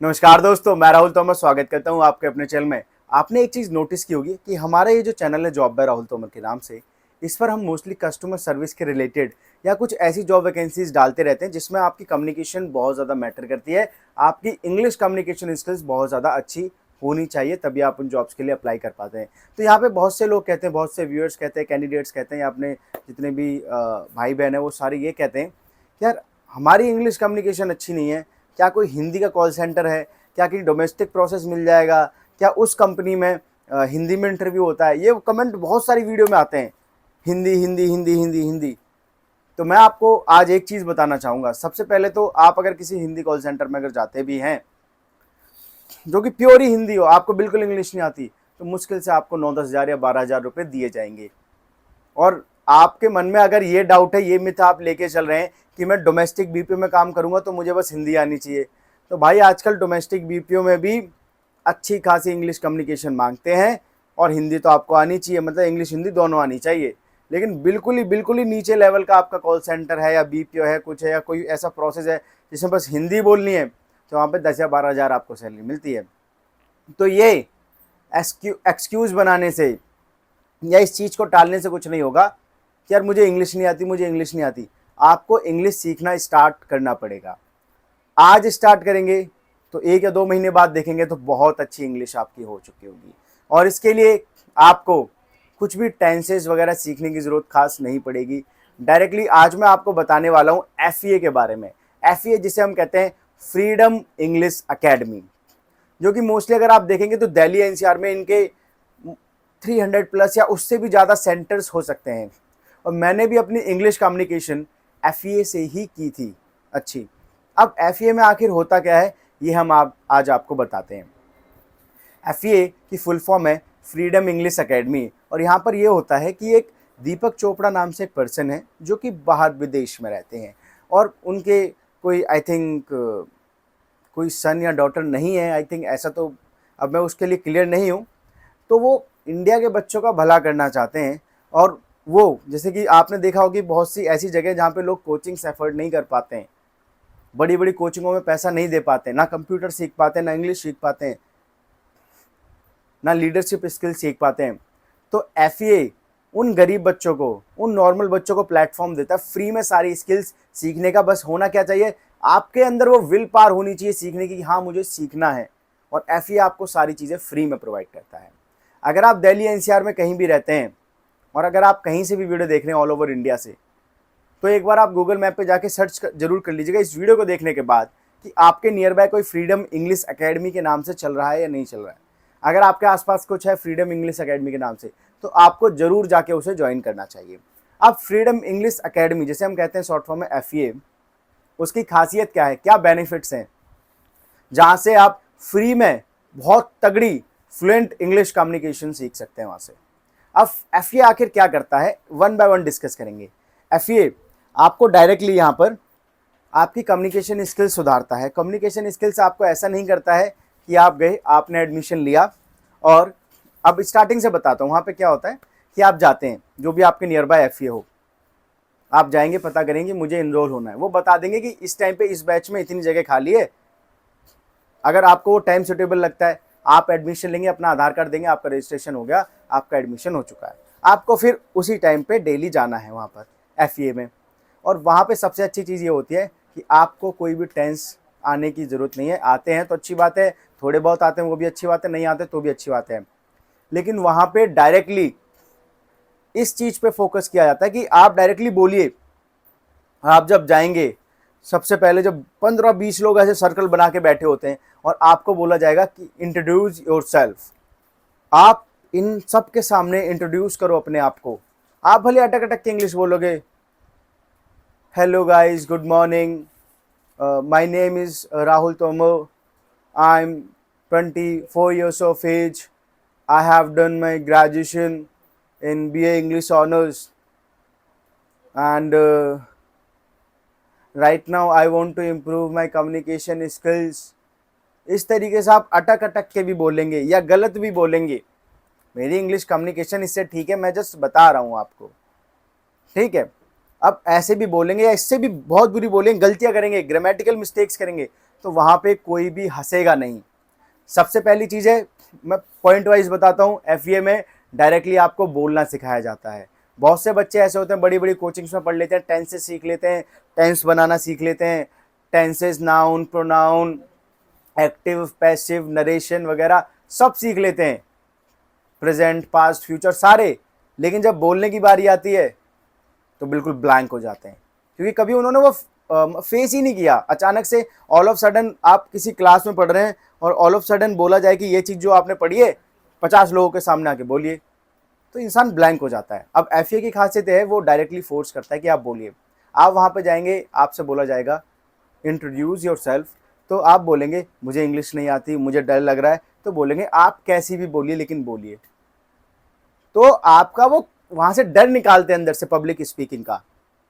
नमस्कार दोस्तों, मैं राहुल तोमर स्वागत करता हूं आपके अपने चैनल में। आपने एक चीज़ नोटिस की होगी कि हमारा ये जो चैनल है जॉब बाय राहुल तोमर के नाम से, इस पर हम मोस्टली कस्टमर सर्विस के रिलेटेड या कुछ ऐसी जॉब वैकेंसीज डालते रहते हैं जिसमें आपकी कम्युनिकेशन बहुत ज़्यादा मैटर करती है। आपकी इंग्लिश कम्युनिकेशन स्किल्स बहुत ज़्यादा अच्छी होनी चाहिए, तभी आप उन जॉब्स के लिए अप्लाई कर पाते हैं। तो यहाँ पे बहुत से लोग कहते हैं, बहुत से व्यूअर्स कहते हैं, कैंडिडेट्स कहते हैं या अपने जितने भी भाई बहन है वो सारे ये कहते हैं कि यार हमारी इंग्लिश कम्युनिकेशन अच्छी नहीं है, क्या कोई हिंदी का कॉल सेंटर है, क्या कि डोमेस्टिक प्रोसेस मिल जाएगा, क्या उस कंपनी में हिंदी में इंटरव्यू होता है। ये कमेंट बहुत सारी वीडियो में आते हैं, हिंदी हिंदी हिंदी हिंदी हिंदी। तो मैं आपको आज एक चीज़ बताना चाहूँगा। सबसे पहले तो आप अगर किसी हिंदी कॉल सेंटर में अगर जाते भी हैं जो कि प्योर ही हिंदी हो, आपको बिल्कुल इंग्लिश नहीं आती, तो मुश्किल से आपको 9-10 हज़ार या 12 हज़ार रुपये दिए जाएंगे। और आपके मन में अगर ये डाउट है, ये मिथ आप लेके चल रहे हैं कि मैं डोमेस्टिक बीपीओ में काम करूंगा तो मुझे बस हिंदी आनी चाहिए, तो भाई आजकल डोमेस्टिक बीपीओ में भी अच्छी खासी इंग्लिश कम्युनिकेशन मांगते हैं और हिंदी तो आपको आनी चाहिए, मतलब इंग्लिश हिंदी दोनों आनी चाहिए। लेकिन बिल्कुल ही नीचे लेवल का आपका कॉल सेंटर है या बीपीओ है, कुछ है या कोई ऐसा प्रोसेस है जिसमें बस हिंदी बोलनी है, तो वहाँ पे 10 या 12 हज़ार आपको सैलरी मिलती है। तो ये एक्सक्यूज़ बनाने से या इस चीज़ को टालने से कुछ नहीं होगा कि यार मुझे इंग्लिश नहीं आती, मुझे इंग्लिश नहीं आती। आपको इंग्लिश सीखना स्टार्ट करना पड़ेगा। आज स्टार्ट करेंगे तो 1 या 2 महीने बाद देखेंगे तो बहुत अच्छी इंग्लिश आपकी हो चुकी होगी। और इसके लिए आपको कुछ भी टेंसेस वगैरह सीखने की ज़रूरत खास नहीं पड़ेगी। डायरेक्टली आज मैं आपको बताने वाला हूँ एफईए के बारे में। एफईए जिसे हम कहते हैं फ्रीडम इंग्लिश अकेडमी, जो कि मोस्टली अगर आप देखेंगे तो दिल्ली एनसीआर में इनके 300 प्लस या उससे भी ज़्यादा सेंटर्स हो सकते हैं। और मैंने भी अपनी इंग्लिश कम्युनिकेशन एफईए से ही की थी अच्छी। अब एफईए में आखिर होता क्या है, ये हम आज आपको बताते हैं। एफईए की फुल फॉर्म है फ्रीडम इंग्लिश अकेडमी। और यहाँ पर ये होता है कि एक दीपक चोपड़ा नाम से एक पर्सन है जो कि बाहर विदेश में रहते हैं और उनके कोई आई थिंक कोई सन या डॉटर नहीं है, आई थिंक ऐसा, तो अब मैं उसके लिए क्लियर नहीं हूँ। तो वो इंडिया के बच्चों का भला करना चाहते हैं। और वो जैसे कि आपने देखा होगी बहुत सी ऐसी जगह जहाँ पे लोग कोचिंग्स एफर्ड नहीं कर पाते हैं, बड़ी बड़ी कोचिंगों में पैसा नहीं दे पाते, ना कंप्यूटर सीख पाते हैं, ना इंग्लिश सीख पाते हैं, ना लीडरशिप स्किल सीख पाते हैं। तो एफईए उन गरीब बच्चों को, उन नॉर्मल बच्चों को प्लेटफॉर्म देता है फ्री में सारी स्किल्स सीखने का। बस होना क्या चाहिए, आपके अंदर वो विल पावर होनी चाहिए सीखने की कि हाँ मुझे सीखना है। और एफईए आपको सारी चीज़ें फ्री में प्रोवाइड करता है। अगर आप दिल्ली एनसीआर में कहीं भी रहते हैं और अगर आप कहीं से भी वीडियो देख रहे हैं ऑल ओवर इंडिया से, तो एक बार आप गूगल मैप पे जाके सर्च जरूर कर लीजिएगा इस वीडियो को देखने के बाद कि आपके नियर बाय कोई फ्रीडम इंग्लिश अकेडमी के नाम से चल रहा है या नहीं चल रहा है। अगर आपके आसपास कुछ है फ्रीडम इंग्लिश अकेडमी के नाम से, तो आपको जरूर जाके उसे ज्वाइन करना चाहिए। अब फ्रीडम इंग्लिश अकेडमी जिसे हम कहते हैं शॉर्ट फॉर्म में एफईए, उसकी खासियत क्या है, क्या बेनिफिट्स हैं, जहाँ से आप फ्री में बहुत तगड़ी फ्लुएंट इंग्लिश कम्युनिकेशन सीख सकते हैं वहाँ से। अब एफईए आखिर क्या करता है, वन बाय वन डिस्कस करेंगे। एफईए आपको डायरेक्टली यहाँ पर आपकी कम्युनिकेशन स्किल्स सुधारता है। कम्युनिकेशन स्किल्स आपको ऐसा नहीं करता है कि आप गए, आपने एडमिशन लिया और अब स्टार्टिंग से बताता हूँ। वहाँ पे क्या होता है कि आप जाते हैं, जो भी आपके नियर बाय एफईए हो, आप जाएंगे, पता करेंगे मुझे इनरोल होना है। वो बता देंगे कि इस टाइम पे इस बैच में इतनी जगह खाली है। अगर आपको वो टाइम सुटेबल लगता है, आप एडमिशन लेंगे, अपना आधार कार्ड देंगे, आपका रजिस्ट्रेशन हो गया, आपका एडमिशन हो चुका है। आपको फिर उसी टाइम पे डेली जाना है वहाँ पर एफईए में। और वहाँ पे सबसे अच्छी चीज़ ये होती है कि आपको कोई भी टेंस आने की ज़रूरत नहीं है। आते हैं तो अच्छी बात है, थोड़े बहुत आते हैं वो भी अच्छी बात है, नहीं आते तो भी अच्छी बात है। लेकिन वहाँ पे डायरेक्टली इस चीज़ पे फोकस किया जाता है कि आप डायरेक्टली बोलिए। आप जब जाएंगे, सबसे पहले जब 15-20 लोग ऐसे सर्कल बना के बैठे होते हैं और आपको बोला जाएगा कि इंट्रोड्यूस योरसेल्फ, आप इन सब के सामने इंट्रोड्यूस करो अपने आप को। आप भले अटक अटक के इंग्लिश बोलोगे, hello guys, good morning, my name is Rahul Tomar, I am 24 years of age, I have done my graduation in BA English Honors and right now I want to improve my communication skills। इस तरीके से आप अटक अटक के भी बोलेंगे या गलत भी बोलेंगे। मेरी इंग्लिश कम्युनिकेशन इससे ठीक है, मैं जस्ट बता रहा हूँ आपको, ठीक है। अब ऐसे भी बोलेंगे या इससे भी बहुत बुरी बोलेंगे, गलतियाँ करेंगे, ग्रामेटिकल मिस्टेक्स करेंगे, तो वहाँ पे कोई भी हंसेगा नहीं। सबसे पहली चीज़ है, मैं पॉइंट वाइज बताता हूँ, एफईए में डायरेक्टली आपको बोलना सिखाया जाता है। बहुत से बच्चे ऐसे होते हैं, बड़ी बड़ी कोचिंग्स में पढ़ लेते हैं, टेंसेस सीख लेते हैं, टेंस बनाना सीख लेते हैं, tenses, noun, pronoun, active, passive, narration वगैरह सब सीख लेते हैं, प्रेजेंट, पास्ट, फ्यूचर सारे। लेकिन जब बोलने की बारी आती है तो बिल्कुल ब्लैंक हो जाते हैं, क्योंकि कभी उन्होंने वो फेस ही नहीं किया। अचानक से ऑल ऑफ सडन आप किसी क्लास में पढ़ रहे हैं और ऑल ऑफ सडन बोला जाए कि ये चीज़ जो आपने पढ़ी है 50 लोगों के सामने आके बोलिए, तो इंसान ब्लैंक हो जाता है। अब एफए की खासियत है वो डायरेक्टली फोर्स करता है कि आप बोलिए। आप वहाँ पे जाएंगे, आपसे बोला जाएगा इंट्रोड्यूस योर सेल्फ, तो आप बोलेंगे मुझे इंग्लिश नहीं आती, मुझे डर लग रहा है, तो बोलेंगे आप कैसी भी बोलिए लेकिन बोलिए। तो आपका वो वहाँ से डर निकालते हैं अंदर से पब्लिक स्पीकिंग का,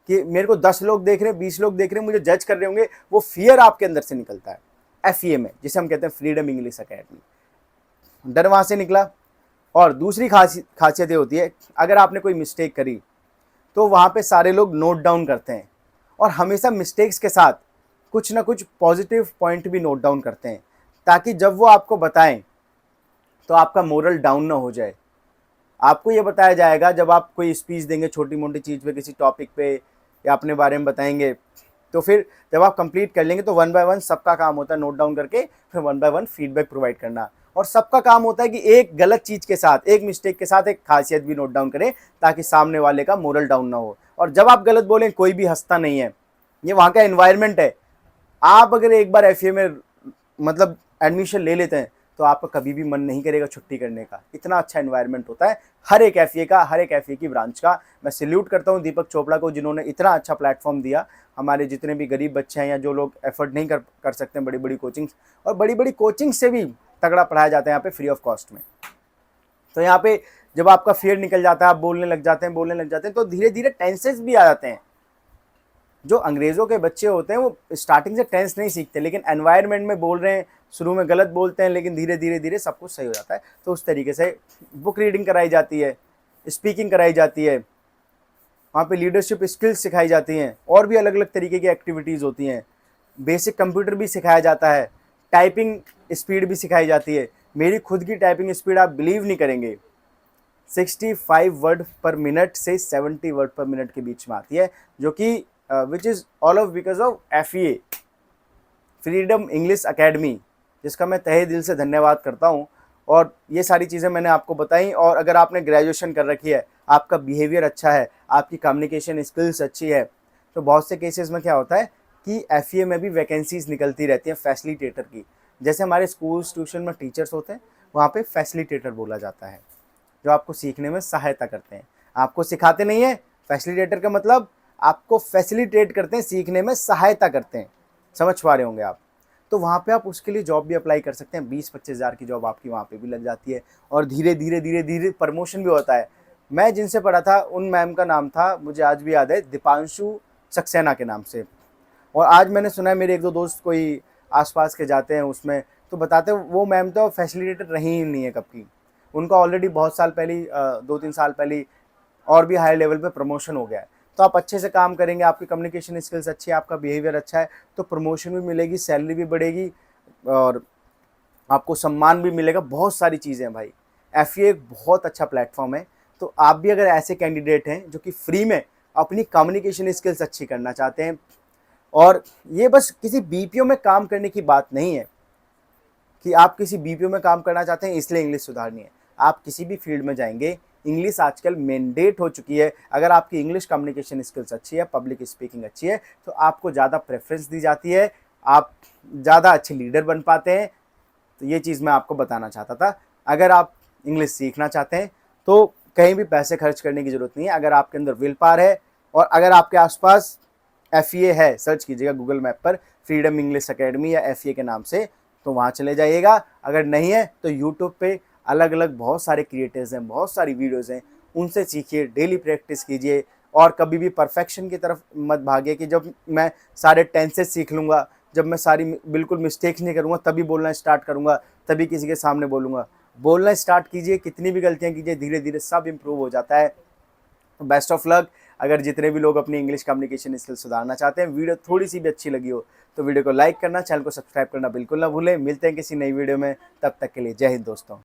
कि मेरे को 10 लोग देख रहे हैं, 20 लोग देख रहे हैं, मुझे जज कर रहे होंगे, वो फियर आपके अंदर से निकलता है एफईए में, जिसे हम कहते हैं फ्रीडम इंग्लिश अकेडमी। डर वहाँ से निकला। और दूसरी खासियत ये होती है, अगर आपने कोई मिस्टेक करी तो वहाँ पे सारे लोग नोट डाउन करते हैं, और हमेशा मिस्टेक्स के साथ कुछ ना कुछ पॉजिटिव पॉइंट भी नोट डाउन करते हैं, ताकि जब वो आपको बताएं तो आपका मोरल डाउन ना हो जाए। आपको ये बताया जाएगा जब आप कोई स्पीच देंगे छोटी मोटी चीज़ पे, किसी टॉपिक पे, या अपने बारे में बताएंगे, तो फिर जब आप कंप्लीट कर लेंगे तो 1 बाय 1 सबका काम होता है नोट डाउन करके फिर 1 बाय 1 फीडबैक प्रोवाइड करना। और सबका काम होता है कि एक गलत चीज़ के साथ, एक मिस्टेक के साथ एक खासियत भी नोट डाउन करें, ताकि सामने वाले का मोरल डाउन ना हो। और जब आप गलत बोलें कोई भी हंसता नहीं है, ये वहाँ का एनवायरनमेंट है। आप अगर एक बार एफए में मतलब एडमिशन ले लेते हैं तो आपका कभी भी मन नहीं करेगा छुट्टी करने का। इतना अच्छा एनवायरनमेंट होता है हर एक एफए का, हर एक एफए की ब्रांच का। मैं सैल्यूट करता हूँ दीपक चोपड़ा को, जिन्होंने इतना अच्छा प्लेटफॉर्म दिया हमारे जितने भी गरीब बच्चे हैं या जो लोग एफर्ट नहीं कर सकते हैं बड़ी बड़ी कोचिंग्स, और बड़ी बड़ी कोचिंग से भी तगड़ा पढ़ाया जाता है यहाँ पे फ्री ऑफ कॉस्ट में। तो यहाँ पे जब आपका फियर निकल जाता है, आप बोलने लग जाते हैं, तो धीरे धीरे टेंसेस भी आ जाते हैं। जो अंग्रेज़ों के बच्चे होते हैं वो स्टार्टिंग से टेंस नहीं सीखते, लेकिन एनवायरनमेंट में बोल रहे हैं, शुरू में गलत बोलते हैं, लेकिन धीरे धीरे धीरे सब कुछ सही हो जाता है। तो उस तरीके से बुक रीडिंग कराई जाती है, स्पीकिंग कराई जाती है, वहाँ पे लीडरशिप स्किल्स सिखाई जाती हैं, और भी अलग अलग तरीके की एक्टिविटीज़ होती हैं। बेसिक कंप्यूटर भी सिखाया जाता है, टाइपिंग स्पीड भी सिखाई जाती है। मेरी खुद की टाइपिंग स्पीड आप बिलीव नहीं करेंगे, 65 वर्ड पर मिनट से 70 वर्ड पर मिनट के बीच में आती है, जो कि which is all of because of FEA freedom English academy, जिसका मैं तहे दिल से धन्यवाद करता हूँ। और ये सारी चीज़ें मैंने आपको बताई। और अगर आपने ग्रेजुएशन कर रखी है, आपका बिहेवियर अच्छा है, आपकी कम्युनिकेशन स्किल्स अच्छी है, तो बहुत से केसेस में क्या होता है कि एफईए में भी वैकेंसीज निकलती रहती हैं फैसिलिटेटर की। जैसे हमारे स्कूल्स ट्यूशन में टीचर्स होते हैं, वहाँ पे फैसिलिटेटर बोला जाता है, जो आपको सीखने में सहायता करते हैं। आपको सिखाते नहीं है, फैसिलिटेटर का मतलब आपको फैसिलिटेट करते हैं, सीखने में सहायता करते हैं। समझ पा रहे होंगे आप। तो वहाँ पे आप उसके लिए जॉब भी अप्लाई कर सकते हैं, 20-25 हज़ार की जॉब आपकी वहाँ पे भी लग जाती है, और धीरे धीरे प्रमोशन भी होता है। मैं जिनसे पढ़ा था उन मैम का नाम था, मुझे आज भी याद है, दीपांशु सक्सेना के नाम से। और आज मैंने सुना है मेरे एक दो दोस्त कोई आसपास के जाते हैं उसमें, तो बताते हैं वो मैम तो फैसिलिटेटर रही ही नहीं है कब की। उनका ऑलरेडी बहुत साल पहले 2-3 साल पहले और भी हाई लेवल पे प्रमोशन हो गया है। तो आप अच्छे से काम करेंगे, आपकी कम्युनिकेशन स्किल्स अच्छी है, आपका बिहेवियर अच्छा है, तो प्रमोशन भी मिलेगी, सैलरी भी बढ़ेगी, और आपको सम्मान भी मिलेगा। बहुत सारी चीज़ें हैं भाई। एफईए एक बहुत अच्छा प्लेटफॉर्म है। तो आप भी अगर ऐसे कैंडिडेट हैं जो कि फ्री में अपनी कम्युनिकेशन स्किल्स अच्छी करना चाहते हैं, और ये बस किसी बीपीओ में काम करने की बात नहीं है कि आप किसी बीपीओ में काम करना चाहते हैं इसलिए इंग्लिश सुधारनी है। आप किसी भी फील्ड में जाएंगे, इंग्लिश आजकल मैंडेट हो चुकी है। अगर आपकी इंग्लिश कम्युनिकेशन स्किल्स अच्छी है, पब्लिक स्पीकिंग अच्छी है, तो आपको ज़्यादा प्रेफरेंस दी जाती है, आप ज़्यादा अच्छे लीडर बन पाते हैं। तो ये चीज़ मैं आपको बताना चाहता था। अगर आप इंग्लिश सीखना चाहते हैं तो कहीं भी पैसे खर्च करने की ज़रूरत नहीं है। अगर आपके अंदर विल पावर है, और अगर आपके आसपास एफईए है, सर्च कीजिएगा गूगल मैप पर फ्रीडम इंग्लिश अकेडमी या एफईए के नाम से, तो वहाँ चले जाइएगा। अगर नहीं है तो यूट्यूब पे अलग अलग बहुत सारे क्रिएटर्स हैं, बहुत सारी वीडियोज़ हैं, उनसे सीखिए, डेली प्रैक्टिस कीजिए। और कभी भी परफेक्शन की तरफ मत भागिए कि जब मैं सारे टेंसेस सीख लूँगा, जब मैं सारी बिल्कुल मिस्टेक्स नहीं करूँगा तभी बोलना स्टार्ट करूँगा, तभी किसी के सामने बोलूँगा। बोलना स्टार्ट कीजिए, कितनी भी गलतियाँ कीजिए, धीरे धीरे सब इम्प्रूव हो जाता है। Best of luck. अगर जितने भी लोग अपनी इंग्लिश कम्युनिकेशन स्किल सुधारना चाहते हैं, वीडियो थोड़ी सी भी अच्छी लगी हो तो वीडियो को लाइक करना, चैनल को सब्सक्राइब करना बिल्कुल ना भूलें। मिलते हैं किसी नई वीडियो में, तब तक के लिए जय हिंद दोस्तों।